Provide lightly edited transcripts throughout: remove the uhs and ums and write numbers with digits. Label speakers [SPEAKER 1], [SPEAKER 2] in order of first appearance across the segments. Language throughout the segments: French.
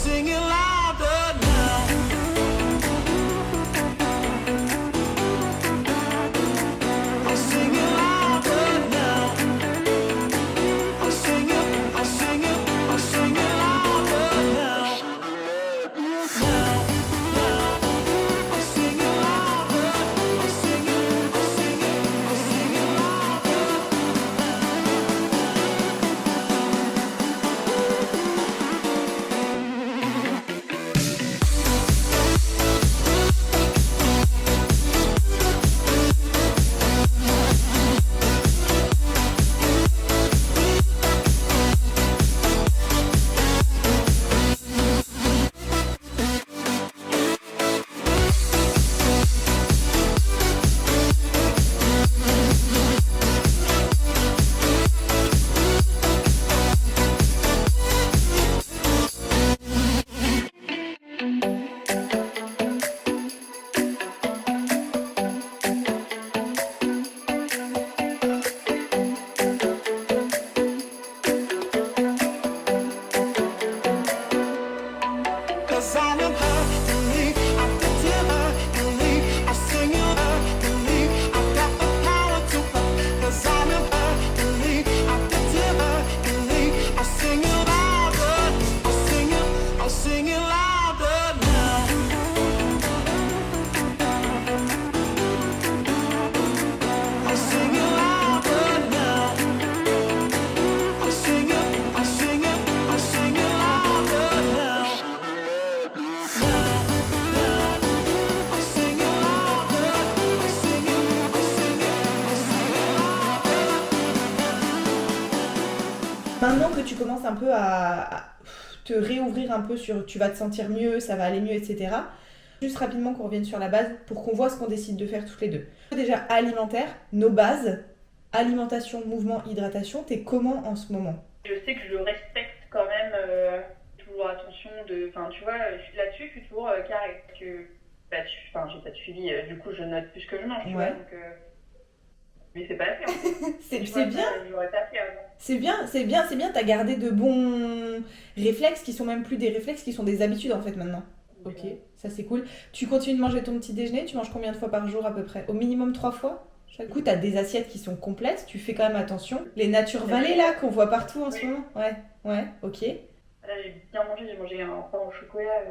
[SPEAKER 1] sing it louder now. I'll sing it louder now. I'll sing it, I'll sing it, I'll sing it louder now. Now, now. I'll sing it louder. I'll sing it, I'll sing it, I'll sing it louder. Cause I'm in Hercules, I'm dancing Hercules, I sing it Hercules, I've got the power to hurt. Cause I'm in Hercules, I'm dancing Hercules, I sing it louder, I'll sing it louder now. I'll sing it louder now. I'll sing it, I'll sing it, I'll sing it louder now.
[SPEAKER 2] Maintenant que tu commences un peu à te réouvrir un peu sur tu vas te sentir mieux, ça va aller mieux, etc. Juste rapidement qu'on revienne sur la base pour qu'on voit ce qu'on décide de faire toutes les deux. Déjà alimentaire, nos bases, alimentation, mouvement, hydratation, t'es comment en ce moment?
[SPEAKER 3] Je sais que je respecte quand même toujours attention de. Enfin, tu vois, là-dessus, je suis toujours carré. Parce que j'ai pas de suivi, du coup, je note plus que je mange, tu vois.
[SPEAKER 2] Ouais.
[SPEAKER 3] Donc, mais c'est pas assez, en fait.
[SPEAKER 2] C'est
[SPEAKER 3] Tu vois,
[SPEAKER 2] bien,
[SPEAKER 3] j'aurais pas fait avant.
[SPEAKER 2] c'est bien, t'as gardé de bons réflexes qui sont même plus des réflexes, qui sont des habitudes en fait maintenant.
[SPEAKER 3] Donc,
[SPEAKER 2] Ok, ça c'est cool. Tu continues de manger ton petit déjeuner, tu manges combien de fois par jour à peu près? Au minimum 3 fois? Chaque coup, t'as des assiettes qui sont complètes, tu fais quand même attention. Les Nature Valley là, qu'on voit partout en ce
[SPEAKER 3] Oui.
[SPEAKER 2] moment. Ouais, ok.
[SPEAKER 3] Là, j'ai bien mangé, j'ai mangé un pain au chocolat.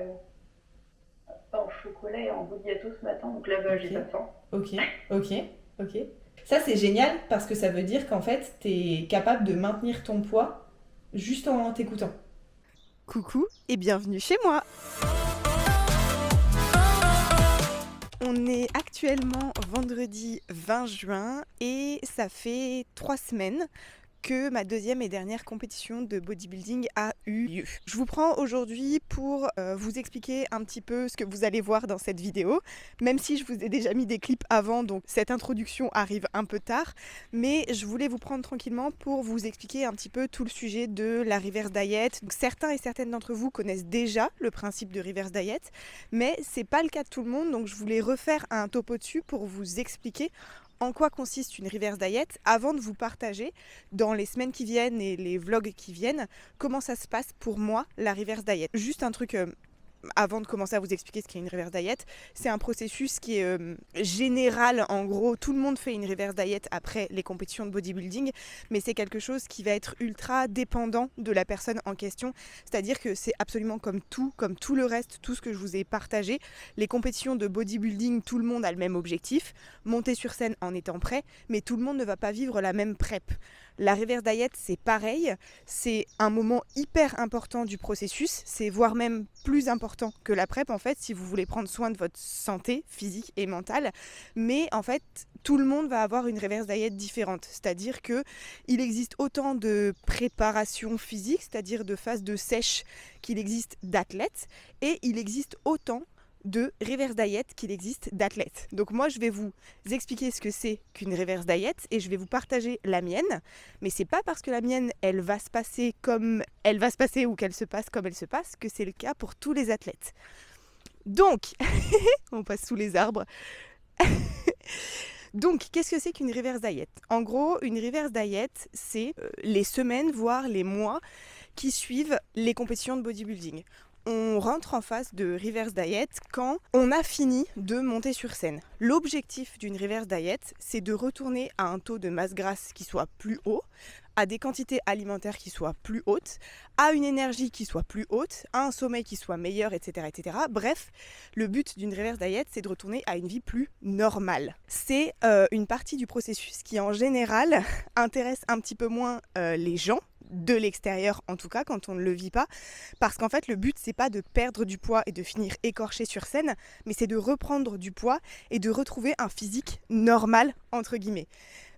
[SPEAKER 3] Pain au chocolat et un bout de gâteau ce matin, donc là, j'ai
[SPEAKER 2] Ok.
[SPEAKER 3] pas faim.
[SPEAKER 2] Ok. Ça c'est génial parce que ça veut dire qu'en fait, t'es capable de maintenir ton poids juste en t'écoutant.
[SPEAKER 4] Coucou et bienvenue chez moi. On est actuellement vendredi 20 juin et ça fait 3 semaines que ma deuxième et dernière compétition de bodybuilding a eu lieu. Je vous prends aujourd'hui pour vous expliquer un petit peu ce que vous allez voir dans cette vidéo, même si je vous ai déjà mis des clips avant, donc cette introduction arrive un peu tard, mais je voulais vous prendre tranquillement pour vous expliquer un petit peu tout le sujet de la reverse diet. Donc, certains et certaines d'entre vous connaissent déjà le principe de reverse diet, mais c'est pas le cas de tout le monde, donc je voulais refaire un topo dessus pour vous expliquer en quoi consiste une reverse diet avant de vous partager dans les semaines qui viennent et les vlogs qui viennent comment ça se passe pour moi la reverse diet. Juste un truc avant de commencer à vous expliquer ce qu'est une reverse diet, c'est un processus qui est général. En gros, tout le monde fait une reverse diet après les compétitions de bodybuilding, mais c'est quelque chose qui va être ultra dépendant de la personne en question. C'est-à-dire que c'est absolument comme tout le reste, tout ce que je vous ai partagé. Les compétitions de bodybuilding, tout le monde a le même objectif, monter sur scène en étant prêt, mais tout le monde ne va pas vivre la même prep. La reverse diet, c'est pareil, c'est un moment hyper important du processus, c'est voire même plus important que la prep en fait, si vous voulez prendre soin de votre santé physique et mentale. Mais en fait, tout le monde va avoir une reverse diet différente, c'est-à-dire que il existe autant de préparation physique, c'est-à-dire de phase de sèche, qu'il existe d'athlètes, et il existe autant de reverse diet qu'il existe d'athlètes. Donc moi je vais vous expliquer ce que c'est qu'une reverse diet et je vais vous partager la mienne, mais c'est pas parce que la mienne elle va se passer comme elle va se passer ou qu'elle se passe comme elle se passe que c'est le cas pour tous les athlètes. Donc on passe sous les arbres. Donc, qu'est-ce que c'est qu'une reverse diet? En gros, une reverse diet, c'est les semaines, voire les mois qui suivent les compétitions de bodybuilding. on rentre en phase de reverse diet quand on a fini de monter sur scène. L'objectif d'une reverse diet, c'est de retourner à un taux de masse grasse qui soit plus haut, à des quantités alimentaires qui soient plus hautes, à une énergie qui soit plus haute, à un sommeil qui soit meilleur, etc. etc. Bref, le but d'une reverse diet, c'est de retourner à une vie plus normale. C'est une partie du processus qui, en général, intéresse un petit peu moins les gens, de l'extérieur en tout cas, quand on ne le vit pas, parce qu'en fait, le but, c'est pas de perdre du poids et de finir écorché sur scène, mais c'est de reprendre du poids et de retrouver un physique normal, entre guillemets.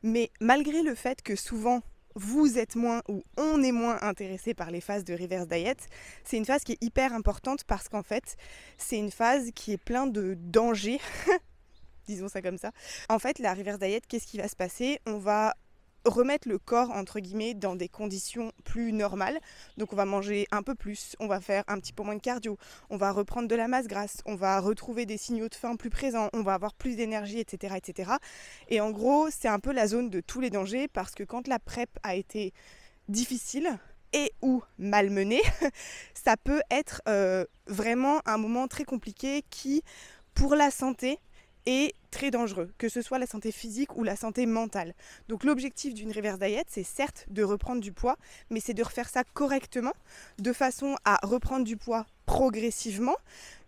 [SPEAKER 4] Mais malgré le fait que souvent, vous êtes moins ou on est moins intéressé par les phases de reverse diet, c'est une phase qui est hyper importante parce qu'en fait, c'est une phase qui est pleine de dangers, disons ça comme ça. En fait, la reverse diet, qu'est-ce qui va se passer ? On va remettre le corps, entre guillemets, dans des conditions plus normales. Donc on va manger un peu plus, on va faire un petit peu moins de cardio, on va reprendre de la masse grasse, on va retrouver des signaux de faim plus présents, on va avoir plus d'énergie, etc., etc. Et en gros, c'est un peu la zone de tous les dangers parce que quand la prep a été difficile et ou malmenée, ça peut être vraiment un moment très compliqué qui, pour la santé, est très dangereux, que ce soit la santé physique ou la santé mentale. Donc l'objectif d'une reverse diet, c'est certes de reprendre du poids, mais c'est de refaire ça correctement, de façon à reprendre du poids progressivement,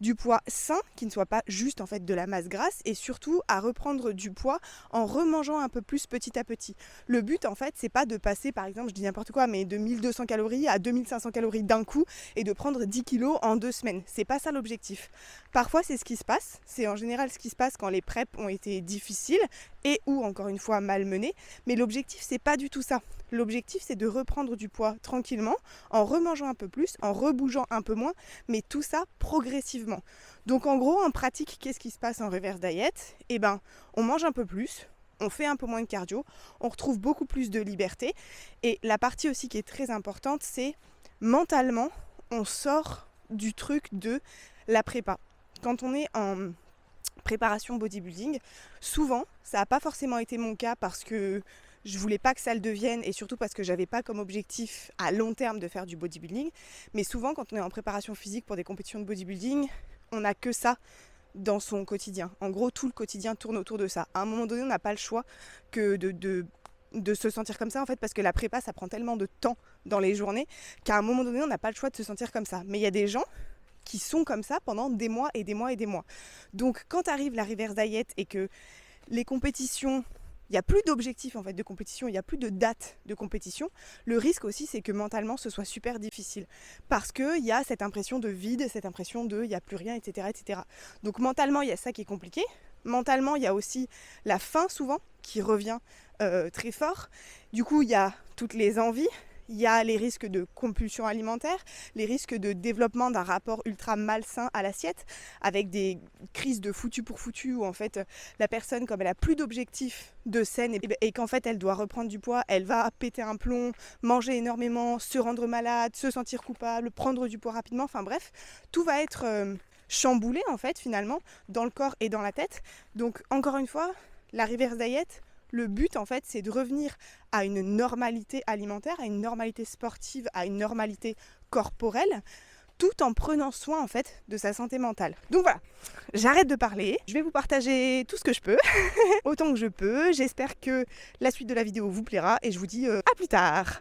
[SPEAKER 4] du poids sain, qui ne soit pas juste en fait de la masse grasse, et surtout à reprendre du poids en remangeant un peu plus petit à petit. Le but en fait, c'est pas de passer, par exemple, je dis n'importe quoi, mais de 1200 calories à 2500 calories d'un coup et de prendre 10 kilos en 2 semaines. C'est pas ça l'objectif. Parfois c'est ce qui se passe, c'est en général ce qui se passe quand les preps ont été difficiles et ou encore une fois malmenées, mais l'objectif c'est pas du tout ça. L'objectif c'est de reprendre du poids tranquillement, en remangeant un peu plus, en rebougeant un peu moins, mais tout ça progressivement. Donc en gros, en pratique, qu'est-ce qui se passe en reverse diet ? Eh ben, on mange un peu plus, on fait un peu moins de cardio, on retrouve beaucoup plus de liberté, et la partie aussi qui est très importante, c'est mentalement, on sort du truc de la prépa. Quand on est en préparation bodybuilding, souvent, ça n'a pas forcément été mon cas parce que je voulais pas que ça le devienne et surtout parce que j'avais pas comme objectif à long terme de faire du bodybuilding. Mais souvent, quand on est en préparation physique pour des compétitions de bodybuilding, on n'a que ça dans son quotidien. En gros, tout le quotidien tourne autour de ça. À un moment donné, on n'a pas le choix que de se sentir comme ça en fait, parce que la prépa, ça prend tellement de temps dans les journées qu'à un moment donné, on n'a pas le choix de se sentir comme ça. Mais il y a des gens qui sont comme ça pendant des mois et des mois et des mois. Donc quand arrive la reverse diet et que les compétitions, il n'y a plus d'objectifs en fait de compétition, il n'y a plus de date de compétition, le risque aussi c'est que mentalement ce soit super difficile parce qu'il y a cette impression de vide, cette impression de il n'y a plus rien, etc., etc. Donc mentalement il y a ça qui est compliqué. Mentalement il y a aussi la faim souvent qui revient très fort. Du coup il y a toutes les envies. Il y a les risques de compulsion alimentaire, les risques de développement d'un rapport ultra malsain à l'assiette, avec des crises de foutu pour foutu où en fait la personne, comme elle a plus d'objectifs de scène et qu'en fait elle doit reprendre du poids, elle va péter un plomb, manger énormément, se rendre malade, se sentir coupable, prendre du poids rapidement, enfin bref, tout va être chamboulé en fait finalement dans le corps et dans la tête. Donc encore une fois, la reverse diet, le but en fait c'est de revenir à une normalité alimentaire, à une normalité sportive, à une normalité corporelle, tout en prenant soin en fait de sa santé mentale. Donc voilà, j'arrête de parler, je vais vous partager tout ce que je peux, autant que je peux. J'espère que la suite de la vidéo vous plaira et je vous dis à plus tard.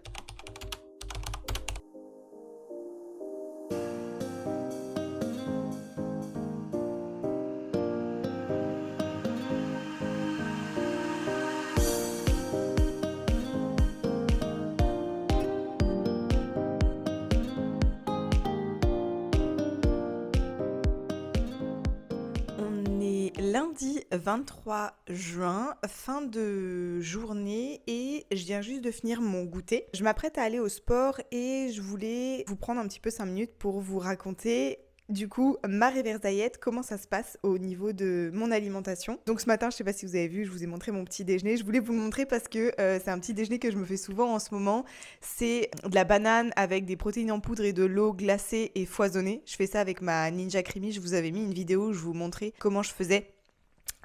[SPEAKER 4] Lundi 23 juin, fin de journée et je viens juste de finir mon goûter. Je m'apprête à aller au sport et je voulais vous prendre un petit peu 5 minutes pour vous raconter du coup ma reverse diet, comment ça se passe au niveau de mon alimentation. Donc ce matin, je sais pas si vous avez vu, je vous ai montré mon petit déjeuner. Je voulais vous le montrer parce que c'est un petit déjeuner que je me fais souvent en ce moment. C'est de la banane avec des protéines en poudre et de l'eau glacée et foisonnée. Je fais ça avec ma Ninja Creamy. Je vous avais mis une vidéo où je vous montrais comment je faisais.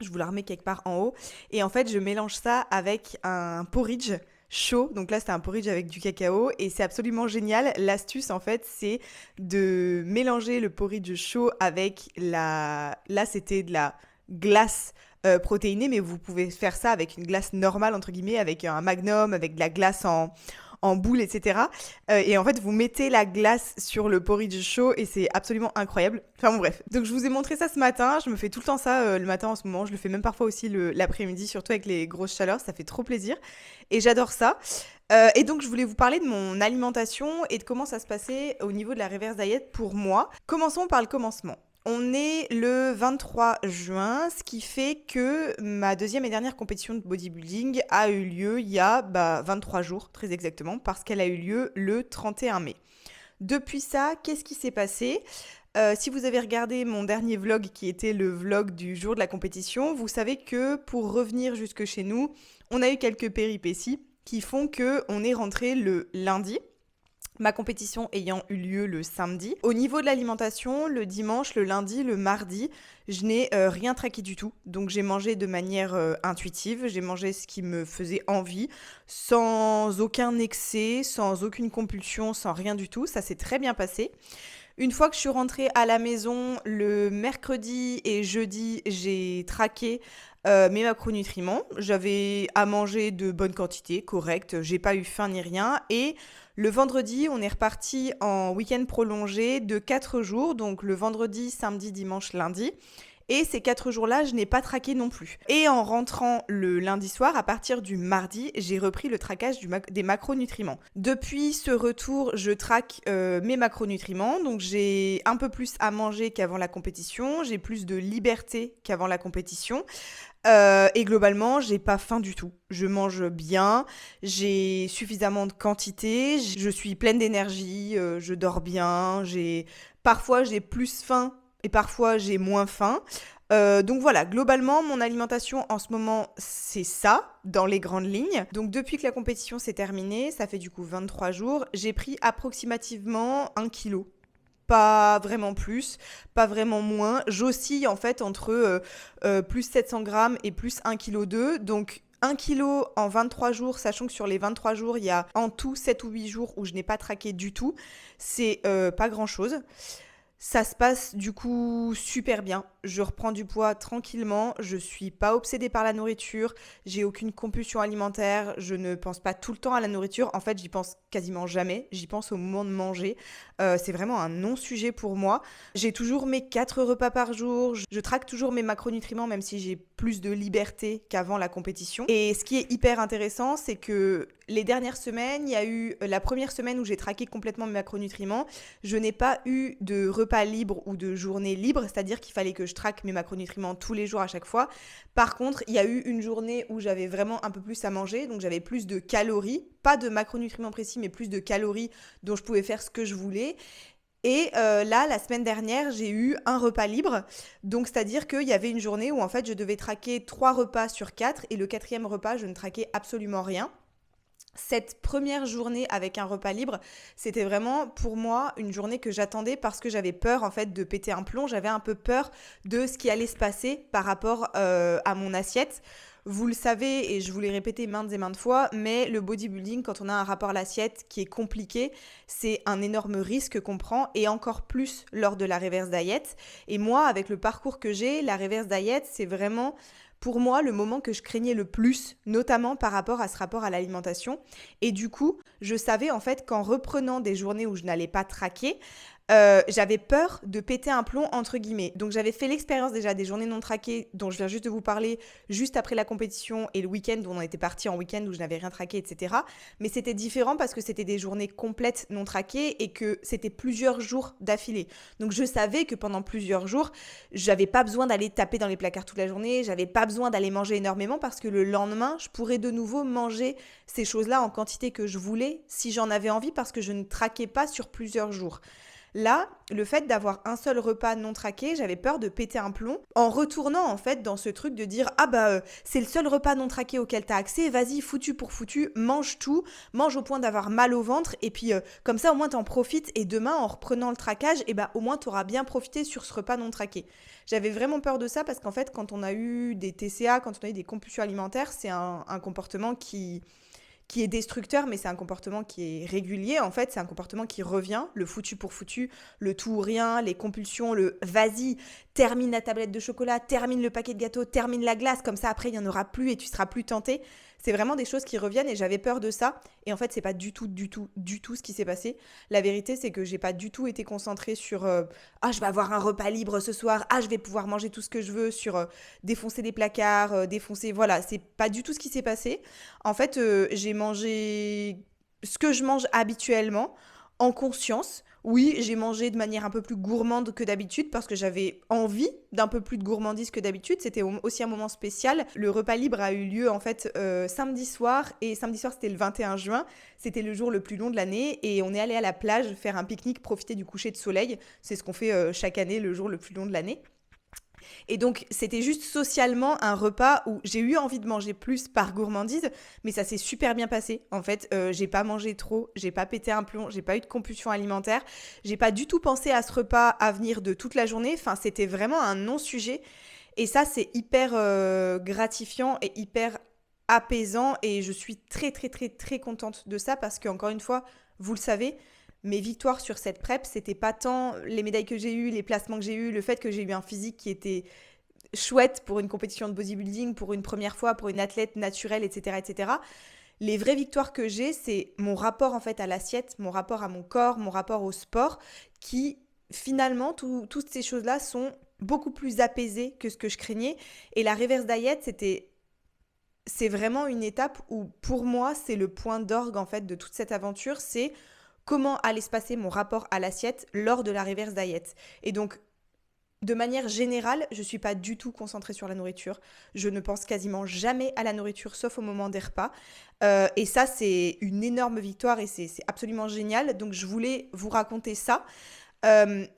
[SPEAKER 4] Je vous la remets quelque part en haut. Et en fait, je mélange ça avec un porridge. chaud. Donc là, c'était un porridge avec du cacao et c'est absolument génial. L'astuce, en fait, c'est de mélanger le porridge chaud avec la... Là, c'était de la glace protéinée, mais vous pouvez faire ça avec une glace normale, entre guillemets, avec un magnum, avec de la glace en boule, etc. Et en fait, vous mettez la glace sur le porridge chaud et c'est absolument incroyable. Enfin bon, bref. Donc, je vous ai montré ça ce matin. Je me fais tout le temps ça le matin en ce moment. Je le fais même parfois aussi l'après-midi, surtout avec les grosses chaleurs. Ça fait trop plaisir. Et j'adore ça. Et donc, je voulais vous parler de mon alimentation et de comment ça se passait au niveau de la reverse diet pour moi. Commençons par le commencement. On est le 23 juin, ce qui fait que ma deuxième et dernière compétition de bodybuilding a eu lieu il y a 23 jours, très exactement, parce qu'elle a eu lieu le 31 mai. Depuis ça, qu'est-ce qui s'est passé ? Si vous avez regardé mon dernier vlog, qui était le vlog du jour de la compétition, vous savez que pour revenir jusque chez nous, on a eu quelques péripéties qui font qu'on est rentré le lundi. Ma compétition ayant eu lieu le samedi. Au niveau de l'alimentation, le dimanche, le lundi, le mardi, je n'ai rien traqué du tout. Donc j'ai mangé de manière intuitive, j'ai mangé ce qui me faisait envie, sans aucun excès, sans aucune compulsion, sans rien du tout. Ça s'est très bien passé. Une fois que je suis rentrée à la maison, le mercredi et jeudi, j'ai traqué mes macronutriments. J'avais à manger de bonne quantité, correcte, j'ai pas eu faim ni rien. Et le vendredi, on est reparti en week-end prolongé de 4 jours, donc le vendredi, samedi, dimanche, lundi. Et ces 4 jours-là, je n'ai pas traqué non plus. Et en rentrant le lundi soir, à partir du mardi, j'ai repris le traquage des macronutriments. Depuis ce retour, je traque mes macronutriments. Donc j'ai un peu plus à manger qu'avant la compétition. J'ai plus de liberté qu'avant la compétition. Et globalement, j'ai pas faim du tout. Je mange bien, j'ai suffisamment de quantité, je suis pleine d'énergie, je dors bien, parfois j'ai plus faim et parfois j'ai moins faim. Donc voilà, globalement, mon alimentation en ce moment, c'est ça, dans les grandes lignes. Donc depuis que la compétition s'est terminée, ça fait du coup 23 jours, j'ai pris approximativement 1 kilo. Pas vraiment plus, pas vraiment moins. J'oscille en fait entre plus 700 grammes et plus 1,2 kg. Donc 1 kg en 23 jours, sachant que sur les 23 jours, il y a en tout 7 ou 8 jours où je n'ai pas traqué du tout. C'est pas grand-chose. Ça se passe du coup super bien. Je reprends du poids tranquillement. Je suis pas obsédée par la nourriture. J'ai aucune compulsion alimentaire. Je ne pense pas tout le temps à la nourriture. En fait, j'y pense quasiment jamais. J'y pense au moment de manger. C'est vraiment un non-sujet pour moi. J'ai toujours mes 4 repas par jour. Je traque toujours mes macronutriments, même si j'ai plus de liberté qu'avant la compétition. Et ce qui est hyper intéressant, c'est que les dernières semaines, il y a eu la première semaine où j'ai traqué complètement mes macronutriments. Je n'ai pas eu de repas libre ou de journée libre, c'est-à-dire qu'il fallait que je traque mes macronutriments tous les jours à chaque fois. Par contre, il y a eu une journée où j'avais vraiment un peu plus à manger, donc j'avais plus de calories, pas de macronutriments précis, mais plus de calories dont je pouvais faire ce que je voulais. Et là, la semaine dernière, j'ai eu un repas libre. Donc, c'est-à-dire qu'il y avait une journée où en fait, je devais traquer 3 repas sur 4 et le 4e repas, je ne traquais absolument rien. Cette première journée avec un repas libre, c'était vraiment pour moi une journée que j'attendais parce que j'avais peur en fait de péter un plomb. J'avais un peu peur de ce qui allait se passer par rapport à mon assiette. Vous le savez et je vous l'ai répété maintes et maintes fois, mais le bodybuilding, quand on a un rapport à l'assiette qui est compliqué, c'est un énorme risque qu'on prend et encore plus lors de la reverse diet. Et moi, avec le parcours que j'ai, la reverse diet, c'est vraiment pour moi le moment que je craignais le plus, notamment par rapport à ce rapport à l'alimentation. Et du coup, je savais en fait qu'en reprenant des journées où je n'allais pas traquer, j'avais peur de péter un plomb entre guillemets. Donc j'avais fait l'expérience déjà des journées non traquées dont je viens juste de vous parler juste après la compétition et le week-end où on était parti en week-end où je n'avais rien traqué, etc. Mais c'était différent parce que c'était des journées complètes non traquées et que c'était plusieurs jours d'affilée. Donc je savais que pendant plusieurs jours, j'avais pas besoin d'aller taper dans les placards toute la journée, j'avais pas besoin d'aller manger énormément parce que le lendemain, je pourrais de nouveau manger ces choses-là en quantité que je voulais si j'en avais envie parce que je ne traquais pas sur plusieurs jours. Là, le fait d'avoir un seul repas non traqué, j'avais peur de péter un plomb en retournant en fait dans ce truc de dire c'est le seul repas non traqué auquel t'as accès, vas-y foutu pour foutu, mange tout, mange au point d'avoir mal au ventre et puis comme ça au moins t'en profites et demain en reprenant le traquage, au moins t'auras bien profité sur ce repas non traqué. J'avais vraiment peur de ça parce qu'en fait quand on a eu des TCA, quand on a eu des compulsions alimentaires, c'est un comportement qui qui est destructeur, mais c'est un comportement qui est régulier. En fait, c'est un comportement qui revient, le foutu pour foutu, le tout ou rien, les compulsions, le vas-y, termine la tablette de chocolat, termine le paquet de gâteaux, termine la glace, comme ça après il n'y en aura plus et tu seras plus tenté. C'est vraiment des choses qui reviennent et j'avais peur de ça. Et en fait, c'est pas du tout ce qui s'est passé. La vérité, c'est que j'ai pas du tout été concentrée sur ah, je vais avoir un repas libre ce soir, ah, je vais pouvoir manger tout ce que je veux, sur défoncer des placards, défoncer. Voilà, c'est pas du tout ce qui s'est passé. En fait, j'ai mangé ce que je mange habituellement, en conscience. Oui, j'ai mangé de manière un peu plus gourmande que d'habitude parce que j'avais envie d'un peu plus de gourmandise que d'habitude. C'était aussi un moment spécial. Le repas libre a eu lieu en fait samedi soir et samedi soir c'était le 21 juin. C'était le jour le plus long de l'année et on est allé à la plage faire un pique-nique, profiter du coucher de soleil. C'est ce qu'on fait chaque année, le jour le plus long de l'année. Et donc, c'était juste socialement un repas où j'ai eu envie de manger plus par gourmandise, mais ça s'est super bien passé. En fait, j'ai pas mangé trop, j'ai pas pété un plomb, j'ai pas eu de compulsion alimentaire, j'ai pas du tout pensé à ce repas à venir de toute la journée. Enfin, c'était vraiment un non-sujet. Et ça, c'est hyper gratifiant et hyper apaisant. Et je suis très, très, très, très contente de ça parce qu'encore une fois, vous le savez, mes victoires sur cette prep, c'était pas tant les médailles que j'ai eues, les placements que j'ai eus, le fait que j'ai eu un physique qui était chouette pour une compétition de bodybuilding, pour une première fois, pour une athlète naturelle, etc., etc. Les vraies victoires que j'ai, c'est mon rapport en fait à l'assiette, mon rapport à mon corps, mon rapport au sport, qui finalement, toutes ces choses-là sont beaucoup plus apaisées que ce que je craignais. Et la reverse diet, c'est vraiment une étape où, pour moi, c'est le point d'orgue en fait de toute cette aventure, c'est comment allait se passer mon rapport à l'assiette lors de la reverse diet. Et donc, de manière générale, je ne suis pas du tout concentrée sur la nourriture. Je ne pense quasiment jamais à la nourriture, sauf au moment des repas. Et ça, c'est une énorme victoire et c'est absolument génial. Donc, je voulais vous raconter ça.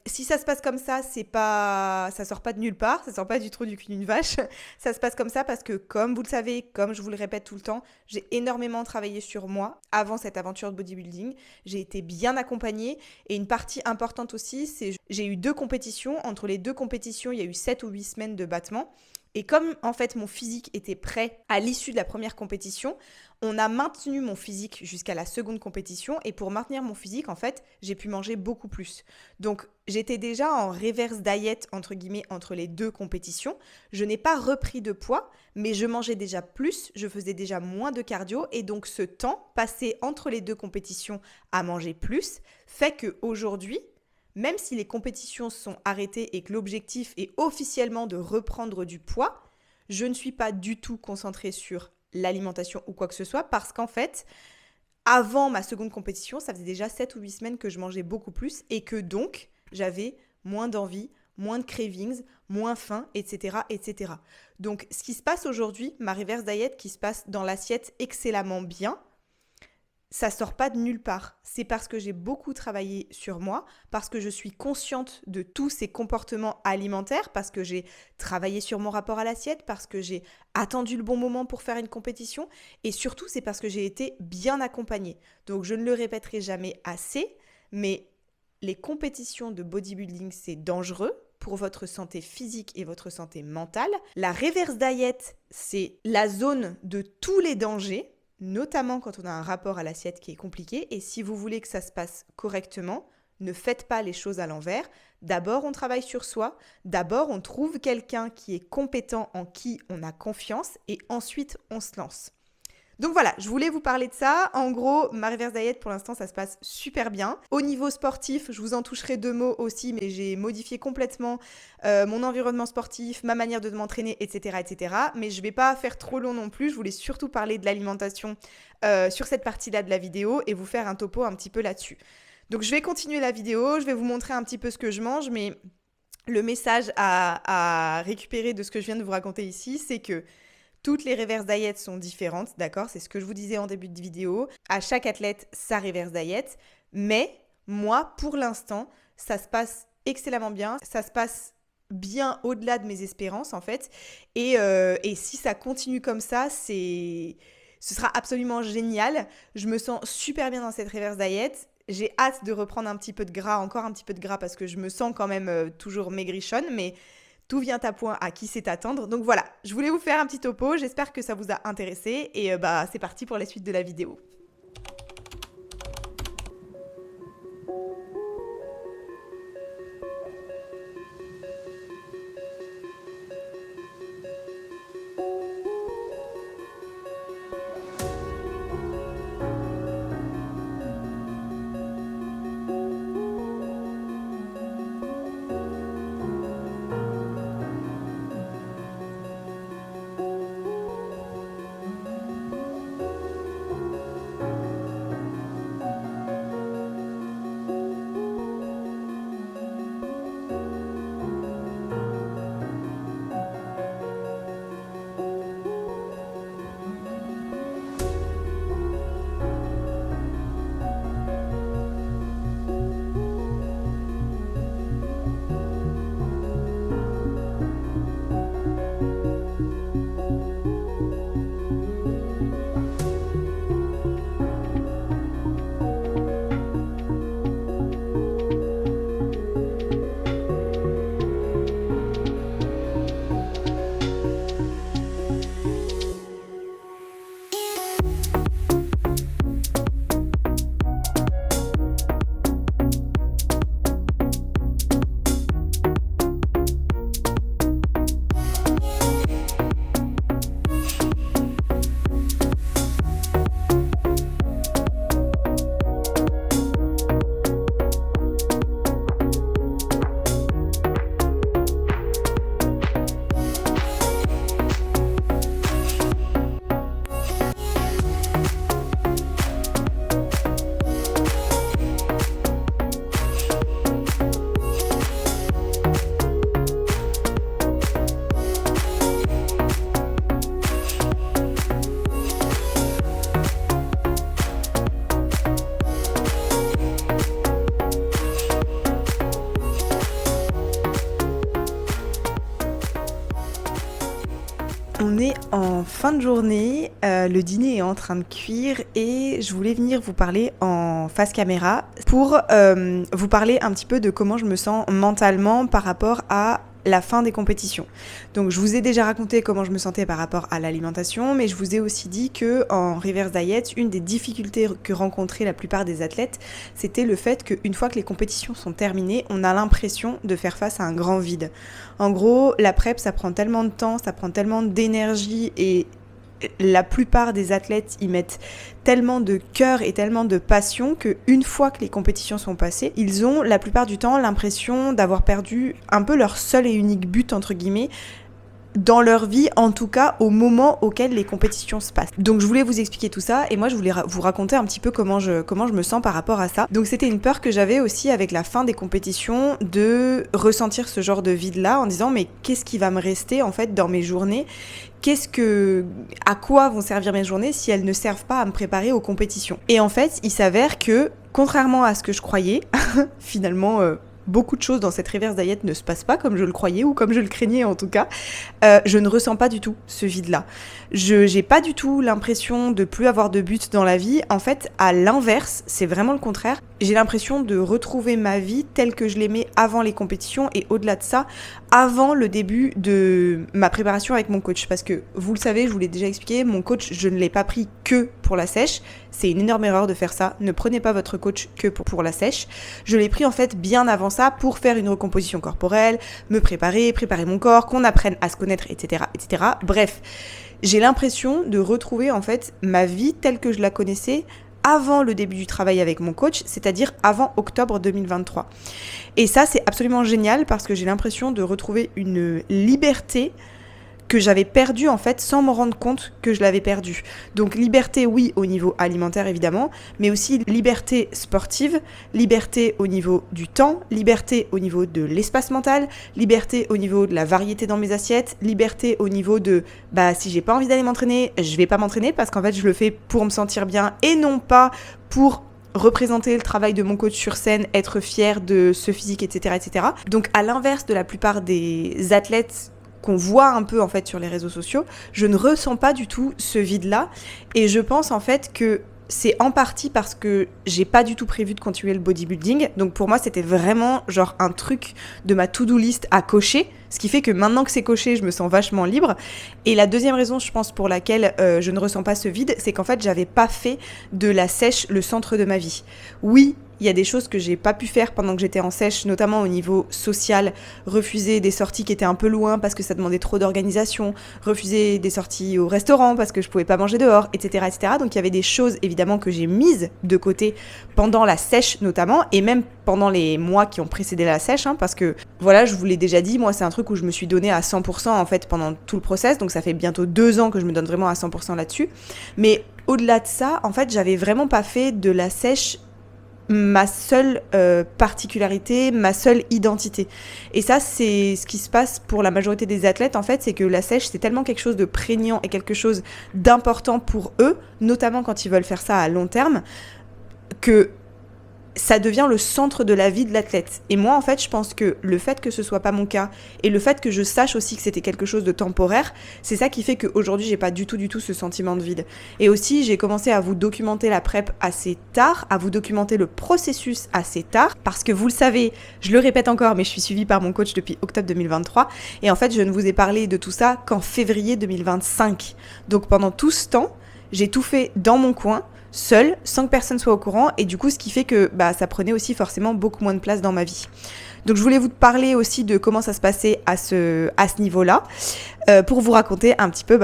[SPEAKER 4] Si ça se passe comme ça, ça sort pas de nulle part, ça sort pas du trou du cul d'une vache. Ça se passe comme ça parce que, comme vous le savez, comme je vous le répète tout le temps, j'ai énormément travaillé sur moi avant cette aventure de bodybuilding. J'ai été bien accompagnée et une partie importante aussi, c'est j'ai eu 2 compétitions. Entre les 2 compétitions, il y a eu 7 ou 8 semaines de battement. Et comme en fait mon physique était prêt à l'issue de la première compétition, on a maintenu mon physique jusqu'à la seconde compétition et pour maintenir mon physique, en fait, j'ai pu manger beaucoup plus. Donc j'étais déjà en reverse diet entre guillemets entre les 2 compétitions. Je n'ai pas repris de poids, mais je mangeais déjà plus, je faisais déjà moins de cardio et donc ce temps passé entre les 2 compétitions à manger plus fait qu'aujourd'hui, même si les compétitions sont arrêtées et que l'objectif est officiellement de reprendre du poids, je ne suis pas du tout concentrée sur l'alimentation ou quoi que ce soit parce qu'en fait, avant ma seconde compétition, ça faisait déjà 7 ou 8 semaines que je mangeais beaucoup plus et que donc, j'avais moins d'envie, moins de cravings, moins faim, etc., etc. Donc, ce qui se passe aujourd'hui, ma reverse diet qui se passe dans l'assiette excellemment bien, ça sort pas de nulle part. C'est parce que j'ai beaucoup travaillé sur moi, parce que je suis consciente de tous ces comportements alimentaires, parce que j'ai travaillé sur mon rapport à l'assiette, parce que j'ai attendu le bon moment pour faire une compétition, et surtout c'est parce que j'ai été bien accompagnée. Donc je ne le répéterai jamais assez, mais les compétitions de bodybuilding, c'est dangereux pour votre santé physique et votre santé mentale. La reverse diet, c'est la zone de tous les dangers, notamment quand on a un rapport à l'assiette qui est compliqué. Et si vous voulez que ça se passe correctement, ne faites pas les choses à l'envers. D'abord, on travaille sur soi. D'abord, on trouve quelqu'un qui est compétent, en qui on a confiance. Et ensuite, on se lance. Donc voilà, je voulais vous parler de ça. En gros, ma reverse diet, pour l'instant, ça se passe super bien. Au niveau sportif, je vous en toucherai 2 mots aussi, mais j'ai modifié complètement mon environnement sportif, ma manière de m'entraîner, etc., etc. Mais je ne vais pas faire trop long non plus. Je voulais surtout parler de l'alimentation sur cette partie-là de la vidéo et vous faire un topo un petit peu là-dessus. Donc je vais continuer la vidéo, je vais vous montrer un petit peu ce que je mange, mais le message à récupérer de ce que je viens de vous raconter ici, c'est que toutes les reverse diets sont différentes, d'accord? C'est ce que je vous disais en début de vidéo. À chaque athlète, sa reverse diet. Mais moi, pour l'instant, ça se passe excellemment bien. Ça se passe bien au-delà de mes espérances, en fait. Et si ça continue comme ça, ce sera absolument génial. Je me sens super bien dans cette reverse diet. J'ai hâte de reprendre un petit peu de gras, encore un petit peu de gras, parce que je me sens quand même toujours maigrichonne, mais D'où vient ta point, à qui c'est t'attendre. Donc voilà, je voulais vous faire un petit topo, j'espère que ça vous a intéressé et c'est parti pour la suite de la vidéo. On est en fin de journée, le dîner est en train de cuire et je voulais venir vous parler en face caméra pour vous parler un petit peu de comment je me sens mentalement par rapport à la fin des compétitions. Donc je vous ai déjà raconté comment je me sentais par rapport à l'alimentation, mais je vous ai aussi dit que en reverse diet, une des difficultés que rencontraient la plupart des athlètes, c'était le fait qu'une fois que les compétitions sont terminées, on a l'impression de faire face à un grand vide. En gros, la prep, ça prend tellement de temps, ça prend tellement d'énergie et la plupart des athlètes y mettent tellement de cœur et tellement de passion qu'une fois que les compétitions sont passées, ils ont la plupart du temps l'impression d'avoir perdu un peu leur seul et unique but, entre guillemets, dans leur vie, en tout cas au moment auquel les compétitions se passent. Donc je voulais vous expliquer tout ça et moi je voulais vous raconter un petit peu comment je me sens par rapport à ça. Donc c'était une peur que j'avais aussi avec la fin des compétitions de ressentir ce genre de vide là en disant mais qu'est-ce qui va me rester en fait dans mes journées ? À quoi vont servir mes journées si elles ne servent pas à me préparer aux compétitions ? Et en fait, il s'avère que, contrairement à ce que je croyais, finalement, beaucoup de choses dans cette reverse diet ne se passent pas comme je le croyais ou comme je le craignais en tout cas. Je ne ressens pas du tout ce vide-là. J'ai pas du tout l'impression de plus avoir de but dans la vie. En fait, à l'inverse, c'est vraiment le contraire. J'ai l'impression de retrouver ma vie telle que je l'aimais avant les compétitions et au-delà de ça, avant le début de ma préparation avec mon coach. Parce que, vous le savez, je vous l'ai déjà expliqué, mon coach, je ne l'ai pas pris que pour la sèche. C'est une énorme erreur de faire ça. Ne prenez pas votre coach que pour la sèche. Je l'ai pris en fait bien avant ça pour faire une recomposition corporelle, me préparer mon corps, qu'on apprenne à se connaître, etc., etc. Bref, j'ai l'impression de retrouver en fait ma vie telle que je la connaissais avant le début du travail avec mon coach, c'est-à-dire avant octobre 2023. Et ça, c'est absolument génial parce que j'ai l'impression de retrouver une liberté que j'avais perdue en fait sans me rendre compte que je l'avais perdue. Donc liberté oui au niveau alimentaire évidemment, mais aussi liberté sportive, liberté au niveau du temps, liberté au niveau de l'espace mental, liberté au niveau de la variété dans mes assiettes, liberté au niveau de si j'ai pas envie d'aller m'entraîner, je vais pas m'entraîner parce qu'en fait je le fais pour me sentir bien et non pas pour représenter le travail de mon coach sur scène, être fière de ce physique, etc., etc. Donc à l'inverse de la plupart des athlètes qu'on voit un peu en fait sur les réseaux sociaux, je ne ressens pas du tout ce vide-là et je pense en fait que c'est en partie parce que j'ai pas du tout prévu de continuer le bodybuilding. Donc pour moi, c'était vraiment genre un truc de ma to-do list à cocher. Ce qui fait que maintenant que c'est coché, je me sens vachement libre. Et la deuxième raison, je pense, pour laquelle je ne ressens pas ce vide, c'est qu'en fait, j'avais pas fait de la sèche le centre de ma vie. Oui, il y a des choses que j'ai pas pu faire pendant que j'étais en sèche, notamment au niveau social, refuser des sorties qui étaient un peu loin parce que ça demandait trop d'organisation, refuser des sorties au restaurant parce que je pouvais pas manger dehors, etc., etc. Donc il y avait des choses évidemment que j'ai mises de côté pendant la sèche notamment, et même pendant les mois qui ont précédé la sèche, hein, parce que voilà, je vous l'ai déjà dit, moi c'est un truc où je me suis donnée à 100% en fait pendant tout le process, donc ça fait bientôt 2 ans que je me donne vraiment à 100% là-dessus. Mais au-delà de ça, en fait, j'avais vraiment pas fait de la sèche ma seule particularité, ma seule identité. Et ça, c'est ce qui se passe pour la majorité des athlètes, en fait, c'est que la sèche, c'est tellement quelque chose de prégnant et quelque chose d'important pour eux, notamment quand ils veulent faire ça à long terme, que ça devient le centre de la vie de l'athlète. Et moi, en fait, je pense que le fait que ce soit pas mon cas et le fait que je sache aussi que c'était quelque chose de temporaire, c'est ça qui fait qu'aujourd'hui, j'ai pas du tout ce sentiment de vide. Et aussi, j'ai commencé à vous documenter la prep assez tard, à vous documenter le processus assez tard, parce que vous le savez, je le répète encore, mais je suis suivie par mon coach depuis octobre 2023. Et en fait, je ne vous ai parlé de tout ça qu'en février 2025. Donc pendant tout ce temps, j'ai tout fait dans mon coin, seule, sans que personne soit au courant, et du coup ce qui fait que ça prenait aussi forcément beaucoup moins de place dans ma vie. Donc je voulais vous parler aussi de comment ça se passait à ce niveau-là, pour vous raconter un petit peu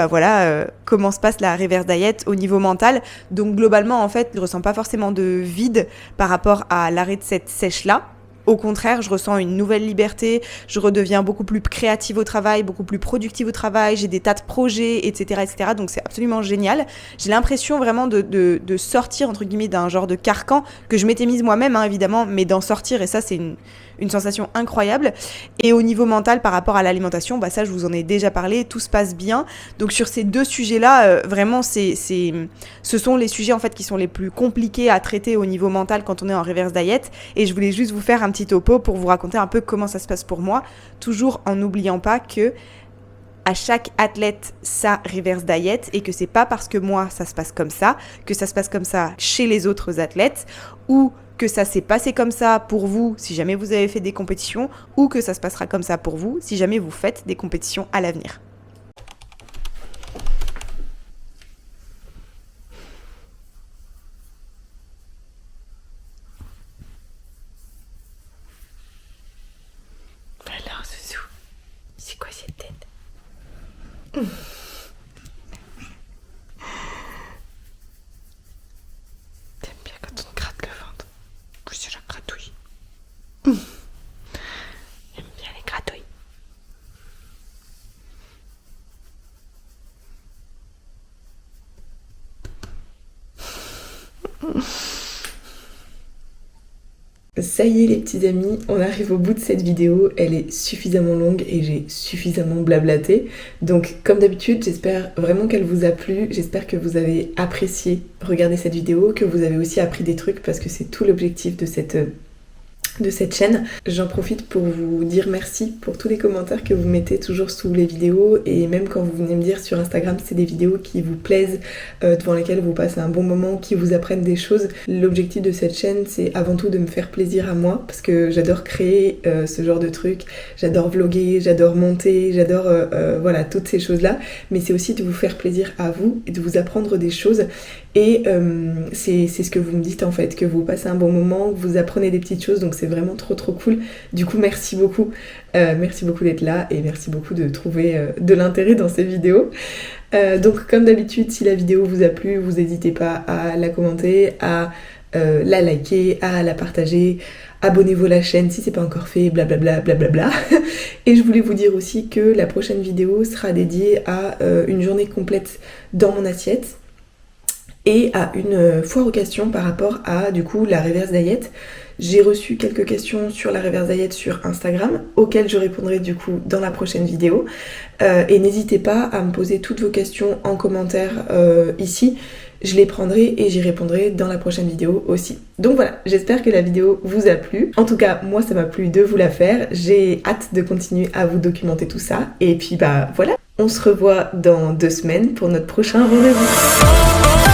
[SPEAKER 4] comment se passe la reverse diet au niveau mental. Donc globalement en fait je ne ressens pas forcément de vide par rapport à l'arrêt de cette sèche-là. Au contraire, je ressens une nouvelle liberté, je redeviens beaucoup plus créative au travail, beaucoup plus productive au travail, j'ai des tas de projets, etc., etc. Donc c'est absolument génial. J'ai l'impression vraiment de sortir, entre guillemets, d'un genre de carcan que je m'étais mise moi-même, hein, évidemment, mais d'en sortir, et ça, c'est une sensation incroyable. Et au niveau mental, par rapport à l'alimentation, ça, je vous en ai déjà parlé, tout se passe bien. Donc sur ces deux sujets-là, vraiment, ce sont les sujets, en fait, qui sont les plus compliqués à traiter au niveau mental quand on est en reverse diet. Et je voulais juste vous faire un petit topo pour vous raconter un peu comment ça se passe pour moi, toujours en n'oubliant pas que à chaque athlète sa reverse diet, et que c'est pas parce que moi ça se passe comme ça que ça se passe comme ça chez les autres athlètes, ou que ça s'est passé comme ça pour vous si jamais vous avez fait des compétitions, ou que ça se passera comme ça pour vous si jamais vous faites des compétitions à l'avenir. Alors Zouzou, c'est quoi cette tête? T'aimes bien quand on te gratte le ventre? Oui, c'est la gratouille. J'aime bien les gratouilles. Ça y est les petits amis, on arrive au bout de cette vidéo, elle est suffisamment longue et j'ai suffisamment blablaté. Donc comme d'habitude, j'espère vraiment qu'elle vous a plu, j'espère que vous avez apprécié regarder cette vidéo, que vous avez aussi appris des trucs parce que c'est tout l'objectif de cette chaîne. J'en profite pour vous dire merci pour tous les commentaires que vous mettez toujours sous les vidéos, et même quand vous venez me dire sur Instagram c'est des vidéos qui vous plaisent, devant lesquelles vous passez un bon moment, qui vous apprennent des choses. L'objectif de cette chaîne c'est avant tout de me faire plaisir à moi, parce que j'adore créer ce genre de trucs, j'adore vlogger, j'adore monter, j'adore voilà toutes ces choses là, mais c'est aussi de vous faire plaisir à vous et de vous apprendre des choses. Et c'est ce que vous me dites en fait, que vous passez un bon moment, que vous apprenez des petites choses, donc c'est vraiment trop cool. Du coup merci beaucoup d'être là, et merci beaucoup de trouver de l'intérêt dans ces vidéos. Donc comme d'habitude, si la vidéo vous a plu, vous n'hésitez pas à la commenter, à la liker, à la partager, abonnez-vous à la chaîne si c'est pas encore fait, blablabla blablabla. Et je voulais vous dire aussi que la prochaine vidéo sera dédiée à une journée complète dans mon assiette, et à une foire aux questions par rapport à du coup la reverse diet. J'ai reçu quelques questions sur la reverse diet sur Instagram, auxquelles je répondrai du coup dans la prochaine vidéo. Et n'hésitez pas à me poser toutes vos questions en commentaire ici. Je les prendrai et j'y répondrai dans la prochaine vidéo aussi. Donc voilà, j'espère que la vidéo vous a plu. En tout cas, moi ça m'a plu de vous la faire. J'ai hâte de continuer à vous documenter tout ça. Et puis voilà, on se revoit dans 2 semaines pour notre prochain rendez-vous.